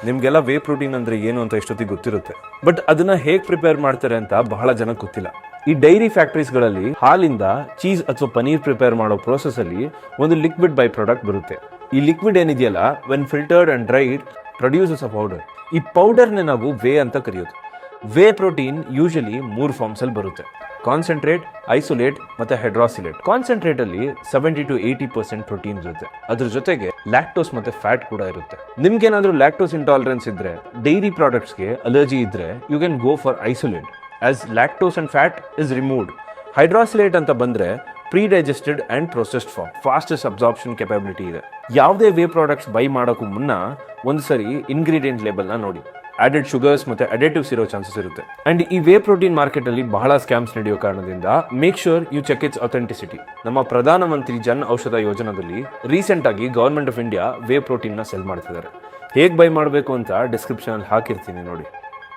ನಿಮಗೆಲ್ಲ whey protein ಅಂದರೆ ಏನು ಅಂತ ಎಷ್ಟೊತ್ತಿಗೆ ಗೊತ್ತಿರುತ್ತೆ, ಬಟ್ ಅದನ್ನ ಹೇಗೆ ಪ್ರಿಪೇರ್ ಮಾಡ್ತಾರೆ ಅಂತ ಬಹಳ ಜನಕ್ಕೆ ಗೊತ್ತಿಲ್ಲ. ಈ ಡೈರಿ ಫ್ಯಾಕ್ಟ್ರೀಸ್ಗಳಲ್ಲಿ ಹಾಲಿಂದ ಚೀಸ್ ಅಥವಾ ಪನೀರ್ ಪ್ರಿಪೇರ್ ಮಾಡೋ ಪ್ರೋಸೆಸ್ ಅಲ್ಲಿ ಒಂದು ಲಿಕ್ವಿಡ್ ಬೈ ಪ್ರಾಡಕ್ಟ್ ಬರುತ್ತೆ. ಈ ಲಿಕ್ವಿಡ್ ಏನಿದೆಯಲ್ಲ, when filtered and dried produces a powder. ಈ ಪೌಡರ್ನೇ ನಾವು ವೇ ಅಂತ ಕರೆಯೋದು. ವೇ ಪ್ರೋಟೀನ್ ಯೂಶಲಿ 3 ಫಾರ್ಮ್ಸ್ ಅಲ್ಲಿ ಬರುತ್ತೆ: ಕಾನ್ಸಂಟ್ರೇಟ್, ಐಸೋಲೇಟ್ ಮತ್ತೆ ಹೈಡ್ರಾಸಿಲೇಟ್. ಕಾನ್ಸಂಟ್ರೇಟ್ ಅಲ್ಲಿ 70 to 80% ಪ್ರೋಟೀನ್ ಇರುತ್ತೆ. ಅದ್ರ ಜೊತೆಗೆ ಲ್ಯಾಕ್ಟೋಸ್ ಮತ್ತೆ ಫ್ಯಾಟ್ ಕೂಡ ಇರುತ್ತೆ. ನಿಮ್ಗೇನಾದ್ರೂ ಲ್ಯಾಕ್ಟೋಸ್ ಇಂಟಾಲರೆನ್ಸ್ ಇದ್ರೆ, ಡೈರಿ ಪ್ರಾಡಕ್ಟ್ಸ್ಗೆ ಅಲರ್ಜಿ ಇದ್ರೆ, you can go for isolate as lactose and fat is removed. Hydrolysate ಅಂತ ಬಂದ್ರೆ pre digested and processed form, fastest absorption capability ಇದೆ. ಯಾವುದೇ ವೇ ಪ್ರಾಡಕ್ಟ್ಸ್ ಬೈ ಮಾಡೋಕ್ಕೂ ಮುನ್ನ ಒಂದು ಸರಿ ಇಂಗ್ರೀಡಿಯೆಂಟ್ ಲೇಬಲ್ನ ನೋಡಿ. ಆಡೆಡ್ ಶುಗರ್ಸ್ ಮತ್ತೆ ಅಡೇಟಿವ್ಸ್ ಇರೋ ಚಾನ್ಸಸ್ ಇರುತ್ತೆ. ಅಂಡ್ ಈ ವೇ ಪ್ರೋಟೀನ್ ಮಾರ್ಕೆಟ್ ಅಲ್ಲಿ ಬಹಳ ಸ್ಕ್ಯಾಮ್ಸ್ ನಡೆಯೋ ಕಾರಣದಿಂದ make sure you check its authenticity. ನಮ್ಮ ಪ್ರಧಾನಮಂತ್ರಿ ಜನ್ ಔಷಧ ಯೋಜನಾದಲ್ಲಿ ರೀಸೆಂಟ್ ಆಗಿ government of India whey protein ನ ಸೆಲ್ ಮಾಡ್ತಿದ್ದಾರೆ. ಹೇಗೆ ಬೈ ಮಾಡಬೇಕು ಅಂತ ಡಿಸ್ಕ್ರಿಪ್ಷನ್ ಅಲ್ಲಿ ಹಾಕಿರ್ತೀನಿ ನೋಡಿ.